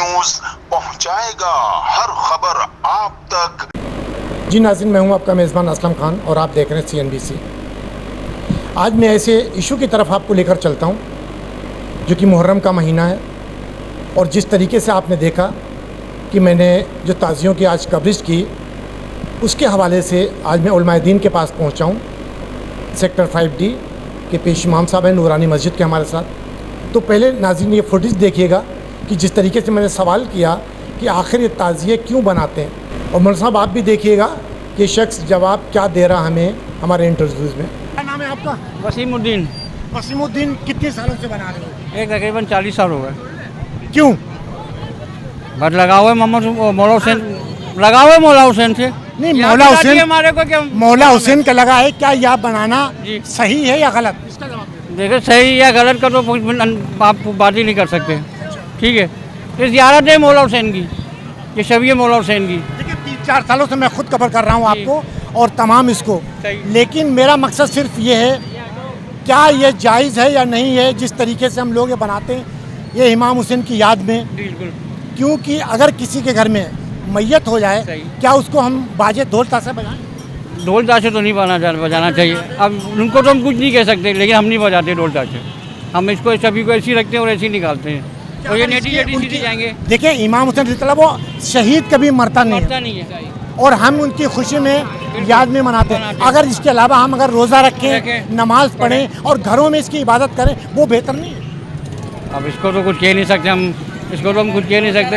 News पहुंचाएगा हर खबर आप तक। जी नाज़रीन, मैं हूं आपका मेज़बान असलम खान और आप देख रहे हैं CNBC। आज मैं ऐसे इशू की तरफ आपको लेकर चलता हूं जो कि मुहर्रम का महीना है, और जिस तरीके से आपने देखा कि मैंने जो ताज़ियों की आज कवरेज की, उसके हवाले से आज मैं उलमाए दीन के पास पहुंचा हूं। सेक्टर 5D के पेश इमाम साहब हैं नूरानी मस्जिद के हमारे साथ। तो पहले नाज़रीन ये फुटेज देखिएगा कि जिस तरीके से मैंने सवाल किया कि आखिर ये ताज़िए क्यों बनाते हैं, और मौलाना साहब आप भी देखिएगा कि शख्स जवाब क्या दे रहा हमें हमारे इंटरव्यूज़ में। क्या नाम है आपका? वसीमुद्दीन। वसीमुद्दीन, कितने सालों से बना रहे हो? एक तकरीबन 40 साल हो गए। क्यों? बस लगा हुआ है मौला हुसैन, लगा हुआ है मौला हुसैन से। नहीं, मौला हुसैन हमारे को क्या, मौला हुसैन का लगा है, क्या यह बनाना जी सही है या गलत? इसका जवाब दीजिए। देखो सही या गलत का तो आप बात ही नहीं कर सकते, ठीक है। ये ज़ियारत है मौला हुसैन की, ये शबीह मौला हुसैन की। देखिए 3-4 सालों से मैं खुद कवर कर रहा हूँ आपको और तमाम इसको, लेकिन मेरा मकसद सिर्फ ये है, क्या ये जायज़ है या नहीं है जिस तरीके से हम लोग ये बनाते हैं ये इमाम हुसैन की याद में। बिल्कुल। क्योंकि अगर किसी के घर में मैयत हो जाए, क्या उसको हम बाजे ढोल ताशे बजाएं? ढोल ताशे तो नहीं बजाना चाहिए। अब उनको तो हम कुछ नहीं कह सकते, लेकिन हम नहीं बजाते ढोल ताशे। हम इसको सभी को ऐसी रखते हैं और ऐसी निकालते हैं, और ये नेटी जाएंगे। देखिए इमाम हुसैन रज़ियल्लाहु वो शहीद कभी मरता नहीं है, और हम उनकी खुशी में याद में मनाते हैं। अगर इसके अलावा हम अगर रोज़ा रखें, नमाज पढ़ें और घरों में इसकी इबादत करें, वो बेहतर नहीं है। अब इसको तो कुछ कह नहीं सकते हम, इसको तो हम कुछ कह नहीं सकते।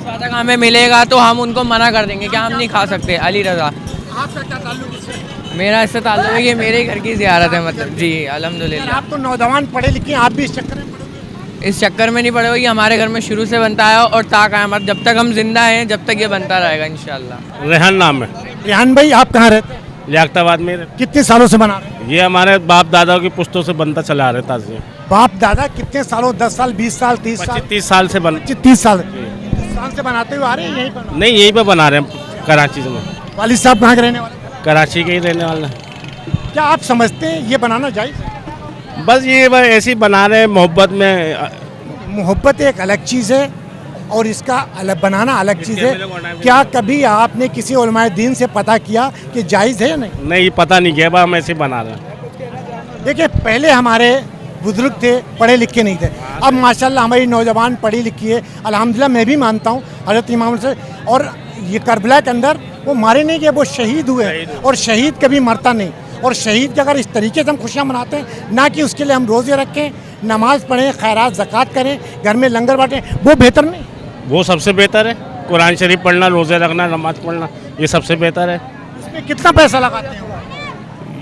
अगर हमें मिलेगा तो हम उनको मना कर देंगे कि हम नहीं खा सकते। अली रज़ा। आपका क्या ताल्लुक इससे? मेरा इससे ताल्लुक है कि मेरे घर की ज़ियारत है, मतलब जी अल्हम्दुलिल्लाह। आप तो नौजवान पढ़े लिखे, आप भी इस चक्कर में पढ़ोगे? इस चक्कर में नहीं पड़े हो, ये हमारे घर में शुरू से बनता है और ताक़यामत जब तक हम जिंदा हैं जब तक ये बनता रहेगा इंशाल्लाह। रेहान नाम है। रेहान भाई, आप कहाँ रहते हैं? लियाकताबाद में। कितने सालों से बना रहे हैं? ये हमारे बाप दादाओं की पुश्तों से बनता चला आ रहे ताज़िए। बाप दादा कितने सालों? 10 साल, 20 साल, 30 साल? 25-30 साल से बन 30 साल हिंदुस्तान से बनाते हुए आ रहे हैं, यहीं पर? नहीं, यहीं पे बना रहे हैं कराची में। वालिद साहब कहाँ के रहने वाले? कराची के ही रहने वाले हैं। क्या आप समझते हैं ये बनाना जायज़ है? बस ये ऐसे ही बना रहे हैं मोहब्बत में। मोहब्बत एक अलग चीज़ है और इसका अलग बनाना अलग चीज़ है। क्या कभी आपने किसी उलमाए दीन से पता किया कि जायज़ है या नहीं? नहीं, पता नहीं किया, हम ऐसे ही बना रहे हैं। देखिए पहले हमारे बुजुर्ग थे, पढ़े लिखे नहीं थे। अब माशाल्लाह हमारी नौजवान पढ़ी लिखी है, अल्हम्दुलिल्लाह। मैं भी मानता हूँ हज़रत इमाम से, और ये करबला के अंदर वो मारे नहीं गए, वो शहीद हुए, और शहीद कभी मरता नहीं। और शहीद के अगर इस तरीके से हम खुशियाँ मनाते हैं, ना कि उसके लिए हम रोज़े रखें, नमाज़ पढ़ें, खैरात ज़कात करें, घर में लंगर बांटें, वो बेहतर नहीं? वो सबसे बेहतर है। कुरान शरीफ पढ़ना, रोज़े रखना, नमाज पढ़ना, ये सबसे बेहतर है। इसमें कितना पैसा लगाते हैं?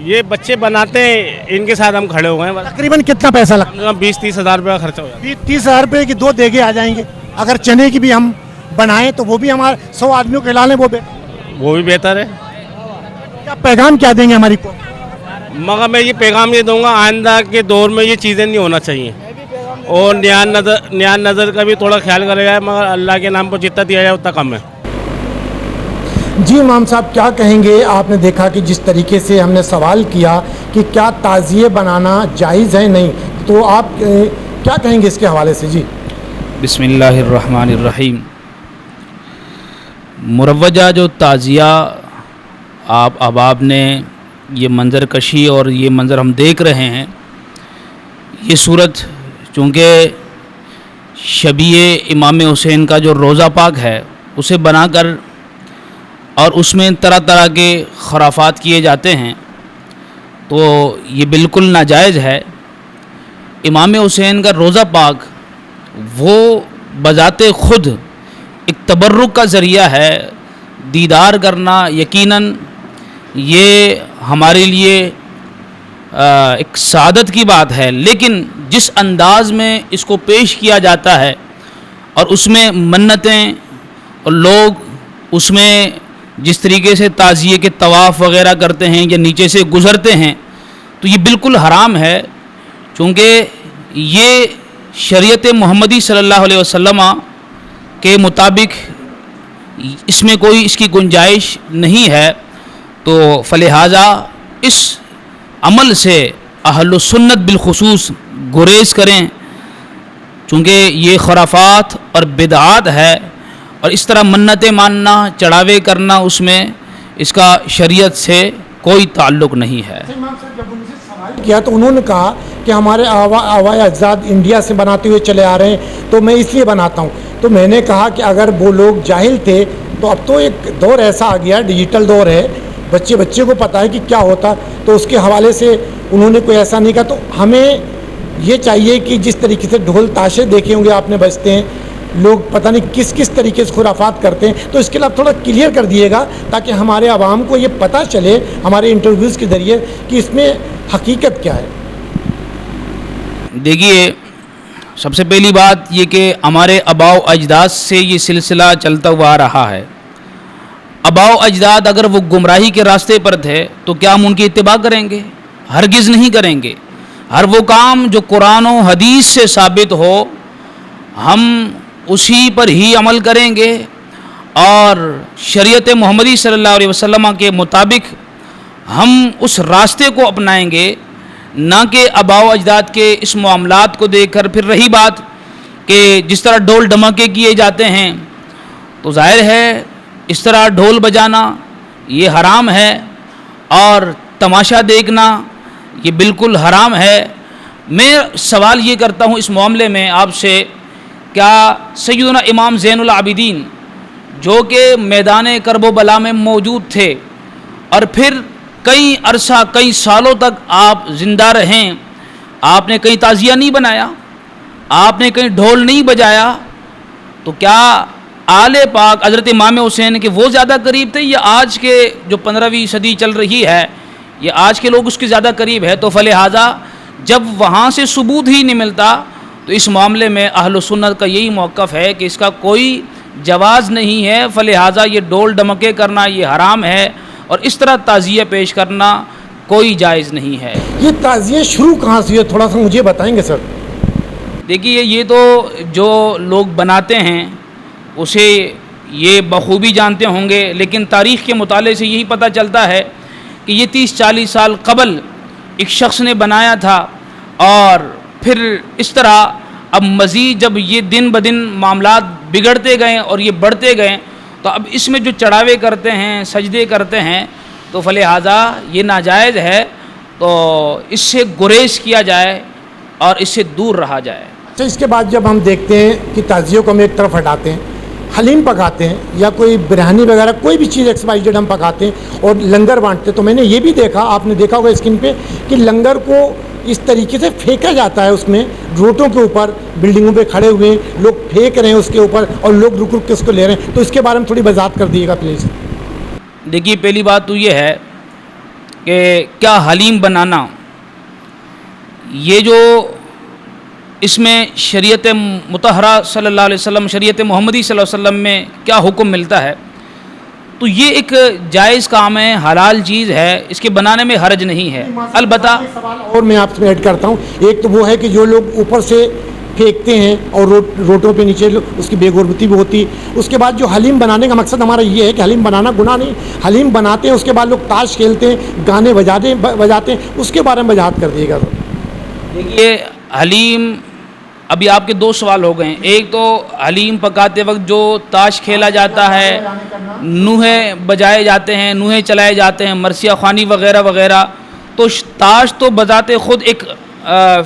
ये बच्चे बनाते हैं, इनके साथ हम खड़े हुए हैं। तकरीबन कितना पैसा लगता है? 20-30 हज़ार रुपये का खर्चा हो जाता है। 30,000 रुपये की 2 देगे आ जाएंगे। अगर चने की भी हम बनाएं तो वो भी हमारे 100 आदमियों को खिला लें, वो भी बेहतर है। क्या पैगाम क्या देंगे हमारी को? मगर मैं ये पैगाम ये दूंगा, आइंदा के दौर में ये चीज़ें नहीं होना चाहिए, और न्यान नज़र का भी थोड़ा ख्याल करेगा, मगर अल्लाह के नाम पर जितना दिया जाए उतना कम है। जी इमाम साहब क्या कहेंगे? आपने देखा कि जिस तरीके से हमने सवाल किया कि क्या ताज़िए बनाना जायज़ है नहीं, तो आप क्या कहेंगे इसके हवाले से? जी बिस्मिल्लाहिर्रहमानिर्रहीम। मुरव्वजा जो ताज़िया आप अहबाब ने ये मंज़र कशी और ये मंज़र हम देख रहे हैं, ये सूरत चूँकि शबीह इमाम हुसैन का जो रोज़ा पाक है उसे बनाकर और उसमें तरह तरह के खराफात किए जाते हैं, तो ये बिल्कुल नाजायज़ है। इमाम हुसैन का रोज़ा पाक वो बजाते ख़ुद एक तबर्रुक का ज़रिया है, दीदार करना यकीनन ये हमारे लिए एक सादत की बात है। लेकिन जिस अंदाज़ में इसको पेश किया जाता है और उसमें मन्नतें, और लोग उसमें जिस तरीके से ताज़िए के तवाफ़ वग़ैरह करते हैं या नीचे से गुज़रते हैं, तो ये बिल्कुल हराम है, क्योंकि ये शरीयत मोहम्मदी सल्लल्लाहु अलैहि वसल्लम के मुताबिक इसमें कोई इसकी गुंजाइश नहीं है। तो फलिहाजा इस अमल से अहलुस्सुन्नत बिलखुसूस गुरेज़ करें, چونکہ یہ خرافات اور بدعات ہے، اور اس طرح منتیں ماننا، چڑھاوے کرنا، اس میں اس کا شریعت سے کوئی تعلق نہیں ہے۔ کیا تو انہوں نے کہا کہ ہمارے آباء اجداد انڈیا سے بناتے ہوئے چلے آ رہے ہیں تو میں اس لیے بناتا ہوں۔ تو میں نے کہا کہ اگر وہ لوگ جاہل تھے تو اب تو ایک دور ایسا آ گیا، ڈیجیٹل دور ہے، بچے کو پتہ ہے کہ کیا ہوتا، تو اس کے حوالے سے انہوں نے کوئی ایسا نہیں کہا۔ تو ہمیں یہ چاہیے کہ جس طریقے سے ڈھول تاشے دیکھے ہوں گے آپ نے بجتے ہیں، لوگ پتہ نہیں کس طریقے سے خرافات کرتے ہیں، تو اس کے لیے آپ تھوڑا کلیئر کر دیے گا تاکہ ہمارے عوام کو یہ پتہ چلے ہمارے انٹرویوز کے ذریعے کہ اس میں حقیقت کیا ہے۔ دیکھیے، سب سے پہلی بات یہ کہ ہمارے آباء و اجداد سے یہ سلسلہ چلتا ہوا آ رہا ہے۔ آباء و اجداد اگر وہ گمراہی کے راستے پر تھے تو کیا ہم ان کی اتباع کریں گے؟ ہرگز نہیں کریں گے۔ ہر وہ کام جو قرآن و حدیث سے ثابت ہو ہم اسی پر ہی عمل کریں گے، اور شریعت محمدی صلی اللہ علیہ وسلم کے مطابق ہم اس راستے کو اپنائیں گے، نہ کہ آباء و اجداد کے اس معاملات کو دیکھ کر۔ پھر رہی بات کہ جس طرح ڈھول ڈھمکے کیے جاتے ہیں، تو ظاہر ہے اس طرح ڈھول بجانا یہ حرام ہے، اور تماشا دیکھنا یہ بالکل حرام ہے۔ میں سوال یہ کرتا ہوں اس معاملے میں آپ سے، کیا سیدنا امام زین العابدین جو کہ میدان کرب و بلا میں موجود تھے اور پھر کئی عرصہ کئی سالوں تک آپ زندہ رہیں، آپ نے کہیں تعزیہ نہیں بنایا، آپ نے کہیں ڈھول نہیں بجایا، تو کیا آل پاک حضرت امام حسین کے وہ زیادہ قریب تھے یا آج کے جو 15ویں صدی چل رہی ہے یہ آج کے لوگ اس کے زیادہ قریب ہے؟ تو فلہذا جب وہاں سے ثبوت ہی نہیں ملتا تو اس معاملے میں اہل سنت کا یہی موقف ہے کہ اس کا کوئی جواز نہیں ہے، فلہذا یہ ڈول ڈمکے کرنا یہ حرام ہے، اور اس طرح تعزیہ پیش کرنا کوئی جائز نہیں ہے۔ یہ تعزیہ شروع کہاں سے ہے، تھوڑا سا مجھے بتائیں گے سر؟ دیکھیے، یہ تو جو لوگ بناتے ہیں اسے یہ بخوبی جانتے ہوں گے، لیکن تاریخ کے مطالعے سے یہی پتہ چلتا ہے کہ یہ 30-40 سال قبل ایک شخص نے بنایا تھا، اور پھر اس طرح اب مزید جب یہ دن بدن معاملات بگڑتے گئے اور یہ بڑھتے گئے تو اب اس میں جو چڑھاوے کرتے ہیں، سجدے کرتے ہیں، تو فلہذا یہ ناجائز ہے، تو اس سے گریز کیا جائے اور اس سے دور رہا جائے۔ اچھا، اس کے بعد جب ہم دیکھتے ہیں کہ تعزیوں کو ہم ایک طرف ہٹاتے ہیں، حلیم پکاتے ہیں یا کوئی بریانی وغیرہ کوئی بھی چیز XYZ ہم پکاتے ہیں اور لنگر بانٹتے ہیں، تو میں نے یہ بھی دیکھا، آپ نے دیکھا ہوگا اسکرین پہ، کہ لنگر کو اس طریقے سے پھینکا جاتا ہے، اس میں روٹوں کے اوپر بلڈنگوں پہ کھڑے ہوئے لوگ پھینک رہے ہیں اس کے اوپر، اور لوگ رک رک کے اس کو لے رہے ہیں، تو اس کے بارے میں تھوڑی وضاحت کر دیجیے گا پلیز۔ دیکھیے، پہلی بات تو یہ ہے کہ کیا حلیم بنانا یہ جو اس میں شریعت مطہرہ صلی اللہ علیہ وسلم، شریعت محمدی صلی اللہ علیہ وسلم میں کیا حکم ملتا ہے، تو یہ ایک جائز کام ہے، حلال چیز ہے، اس کے بنانے میں حرج نہیں ہے۔ البتہ اور میں آپ سے ایڈ کرتا ہوں، ایک تو وہ ہے کہ جو لوگ اوپر سے پھینکتے ہیں اور روٹوں پہ نیچے اس کی بے غربتی بھی ہوتی، اس کے بعد جو حلیم بنانے کا مقصد ہمارا یہ ہے کہ حلیم بنانا گناہ نہیں، حلیم بناتے ہیں، اس کے بعد لوگ تاش کھیلتے ہیں، گانے بجاتے ہیں، اس کے بارے میں وضاحت کر دیے گا۔ دیکھیے، حلیم ابھی آپ کے 2 سوال ہو گئے ہیں۔ ایک تو حلیم پکاتے وقت جو تاش کھیلا جاتا ہے، نوحے بجائے جاتے ہیں، نوحے چلائے جاتے ہیں، مرثیہ خوانی وغیرہ وغیرہ، تو تاش تو بذات خود ایک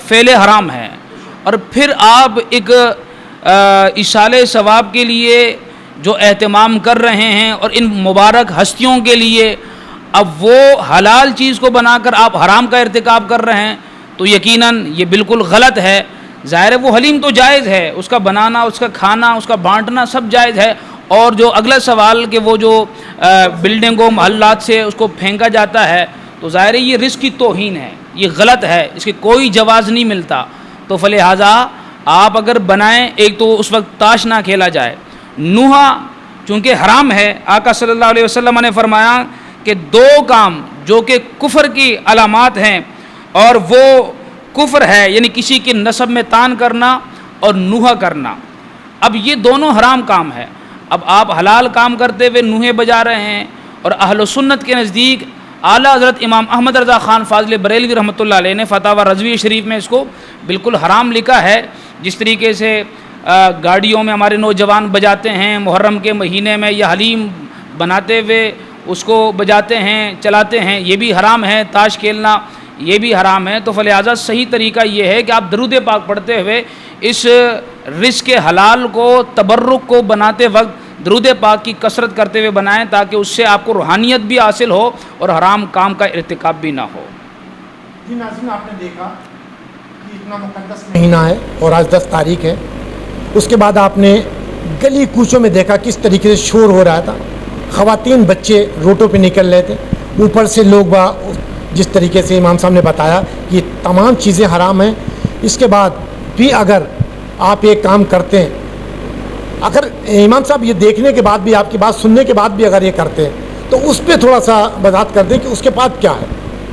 فعل حرام ہے، اور پھر آپ ایک ایصال ثواب کے لیے جو اہتمام کر رہے ہیں اور ان مبارک ہستیوں کے لیے اب وہ حلال چیز کو بنا کر آپ حرام کا ارتکاب کر رہے ہیں، تو یقیناً یہ بالکل غلط ہے۔ ظاہر ہے وہ حلیم تو جائز ہے، اس کا بنانا، اس کا کھانا، اس کا بانٹنا سب جائز ہے، اور جو اگلا سوال کہ وہ جو بلڈنگوں محلات سے اس کو پھینکا جاتا ہے، تو ظاہر ہے یہ رزق کی توہین ہے، یہ غلط ہے، اس کے کوئی جواز نہیں ملتا۔ تو فلہذا آپ اگر بنائیں، ایک تو اس وقت تاش نہ کھیلا جائے، نوحہ چونکہ حرام ہے، آقا صلی اللہ علیہ وسلم نے فرمایا کہ 2 کام جو کہ کفر کی علامات ہیں، اور وہ کفر ہے، یعنی کسی کے نسب میں طعن کرنا اور نوحہ کرنا، اب یہ دونوں حرام کام ہے۔ اب آپ حلال کام کرتے ہوئے نوحے بجا رہے ہیں، اور اہل سنت کے نزدیک आला हज़रत इमाम अहमद रज़ा ख़ान फ़ाज़िल बरेलवी रहमतुल्लाह अलैह ने फ़तावा रज़वी शरीफ में इसको बिल्कुल हराम लिखा है। जिस तरीके से गाड़ियों में हमारे नौजवान बजाते हैं मुहर्रम के महीने में, या हलीम बनाते हुए उसको बजाते हैं चलाते हैं, ये भी हराम है। ताश खेलना ये भी हराम है। तो फलिहाजा सही तरीका ये है कि आप दरूद पाक पढ़ते हुए इस रिज़्क़ के हलाल को, तबर्रुक को बनाते वक्त दरूद पाक की कसरत करते हुए बनाएं, ताकि उससे आपको रूहानियत भी हासिल हो और हराम काम का इर्तिकाब भी ना हो। जी नाज़रीन, आपने देखा कि इतना मुक़द्दस महीना है और आज 10 तारीख है। उसके बाद आपने गली कूचों में देखा किस तरीके से शोर हो रहा था, ख़वातीन बच्चे रोडों पे निकल रहे थे, ऊपर से लोग जिस तरीके से इमाम साहब ने बताया कि तमाम चीज़ें हराम हैं। इसके बाद भी अगर आप एक काम करते हैं, अगर इमाम साहब ये देखने के बाद भी, आपकी बात सुनने के बाद भी अगर ये करते हैं, तो उस पर थोड़ा सा वजाहत कर दें कि उसके बाद क्या है,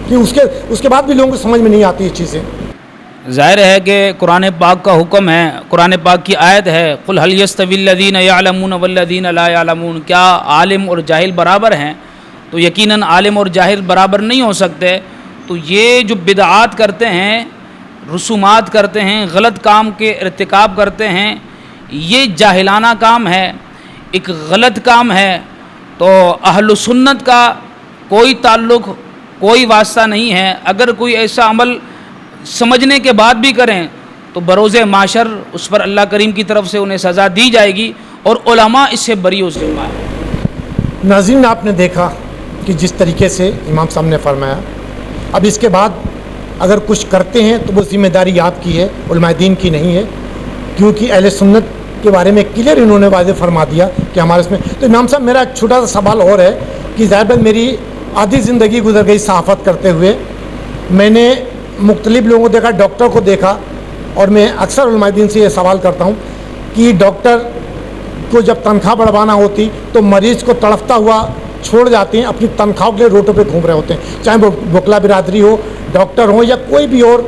कि उसके बाद भी लोगों को समझ में नहीं आती ये चीज़ें। ज़ाहिर है कि कुरान पाक का हुक्म है, कुरान पाक की आयत है, कुल हल यस्तविल्लज़ीन यअलमून वल्लज़ीन ला यअलमून, क्या आलिम और जाहिल बराबर हैं? तो यकीनन आलिम और जाहिल बराबर नहीं हो सकते। तो ये जो बिदआत करते हैं, रसूमात करते हैं, गलत काम के इर्तिकाब करते हैं, ये जाहिलाना काम है, एक गलत काम है। तो अहलु सुन्नत का कोई ताल्लुक़, कोई वास्ता नहीं है। अगर कोई ऐसा अमल समझने के बाद भी करें तो बरोज़े माशर उस पर अल्लाह करीम की तरफ से उन्हें सज़ा दी जाएगी और उलमा इससे बरी ज़िम्मा है। नाज़रीन, आपने देखा कि जिस तरीके से इमाम साहब ने फरमाया, अब इसके बाद अगर कुछ करते हैं तो वो ज़िम्मेदारी आपकी है, उलमाए दीन की नहीं है, क्योंकि अहले सुन्नत के बारे में क्लियर इन्होंने वाज़ेह फरमा दिया कि हमारे इसमें। तो इमाम साहब, मेरा एक छोटा सा सवाल और है कि ज़ाहिर मेरी आधी ज़िंदगी गुजर गई सहाफ़त करते हुए, मैंने मुख्तलिफ़ लोगों को देखा, डॉक्टर को देखा, और मैं अक्सर उलमाए दीन से ये सवाल करता हूँ कि डॉक्टर को जब तनख्वाह बढ़वाना होती तो मरीज़ को तड़फता हुआ छोड़ जाते हैं, अपनी तनख्वाह के लिए रोडों पे घूम रहे होते हैं, चाहे वो बुकला बिरादरी हो, डॉक्टर हो, या कोई भी और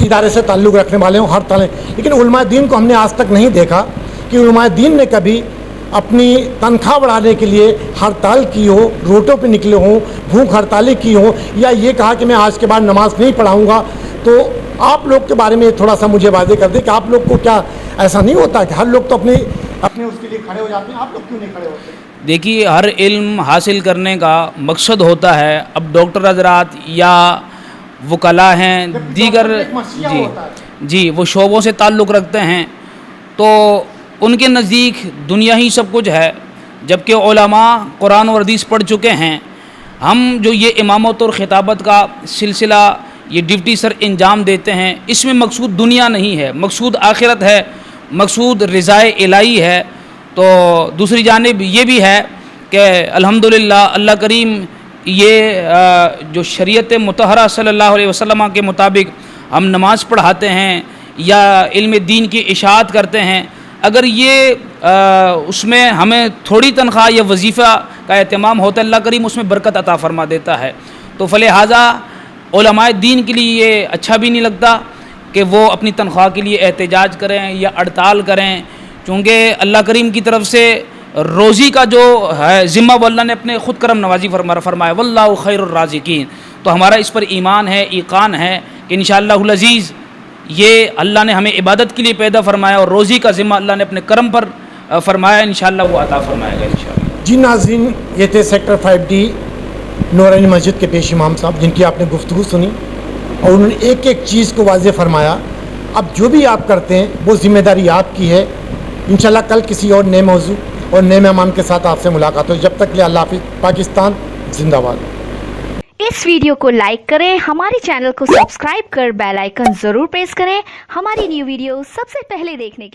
इदारे से ताल्लुक़ रखने वाले हों, हर तरह। लेकिन उलमाए दीन को हमने आज तक नहीं देखा कि उलमाए दीन ने कभी अपनी तनख्वाह बढ़ाने के लिए हड़ताल की हो, रोडों पे निकले हों, भूख हड़तालें की हो, या ये कहा कि मैं आज के बाद नमाज नहीं पढ़ाऊँगा। तो आप लोग के बारे में थोड़ा सा मुझे वाज़ेह कर दें कि आप लोग को क्या ऐसा नहीं होता कि हर लोग तो अपने उसके लिए खड़े हो जाते हैं, आप लोग क्यों नहीं खड़े होते? देखिए, हर इल्म हासिल करने का मकसद होता है। अब डॉक्टर हज़रात या वकला हैं, दीगर जी वो शोबों से ताल्लुक़ रखते हैं, तो उनके नज़दीक दुनिया ही सब कुछ है, जबकि उलमा कुरान और हदीस पढ़ चुके हैं। हम जो ये इमामत और ख़िताबत का सिलसिला, ये ड्यूटी सर इंजाम देते हैं, इसमें मकसूद दुनिया नहीं है, मकसूद आखिरत है, मकसूद रिज़ाए इलाही है। तो दूसरी जानिब ये भी है कि अल्हम्दुलिल्लाह अल्लाह करीम ये जो शरीयत मुतहरा सल्लल्लाहु अलैहि वसल्लम के मुताबिक हम नमाज़ पढ़ाते हैं या इल्म दीन की इशाअत करते हैं, अगर ये उसमें हमें थोड़ी तनख्वाह या वजीफ़ा का एहतमाम होता है, अल्लाह करीम उसमें बरकत अता फ़रमा देता है। तो फ़लिहाज़ा उलमाए दीन के लिए ये अच्छा भी नहीं लगता कि वो अपनी तनख्वाह के लिए एहतजाज करें या हड़ताल करें, चूँकि अल्लाह करीम की तरफ से रोज़ी का जो है ज़िम्मा अल्लाह ने अपने ख़ुद करम नवाजी फरमाया, वल्लाहु खैरुर राज़िकीन। तो हमारा इस पर ईमान है, ईकान है कि इंशाअल्लाहुल अज़ीज़ ये अल्लाह ने हमें इबादत के लिए पैदा फरमाया और रोज़ी का ज़िम्मा अल्लाह ने अपने करम पर फरमाया, इंशाअल्लाह वो अता फरमाएगा इंशाअल्लाह। जी नाज़रीन, ये थे सेक्टर 5D नूरानी मस्जिद के पेश इमाम साहब, जिनकी आपने गुफ्तगू सुनी और उन्होंने एक एक चीज़ को वाज़ेह फरमाया। अब जो भी आप करते हैं वो ज़िम्मेदारी आपकी है। इंशाअल्लाह कल किसी और नए मौजू और नए मेहमान के साथ आपसे मुलाकात हो। जब तक के लिए अल्लाह हाफ़िज़। पाकिस्तान जिंदाबाद। इस वीडियो को लाइक करें, हमारे चैनल को सब्सक्राइब कर बेल आइकन जरूर प्रेस करें हमारी न्यू वीडियो सबसे पहले देखने के लिए।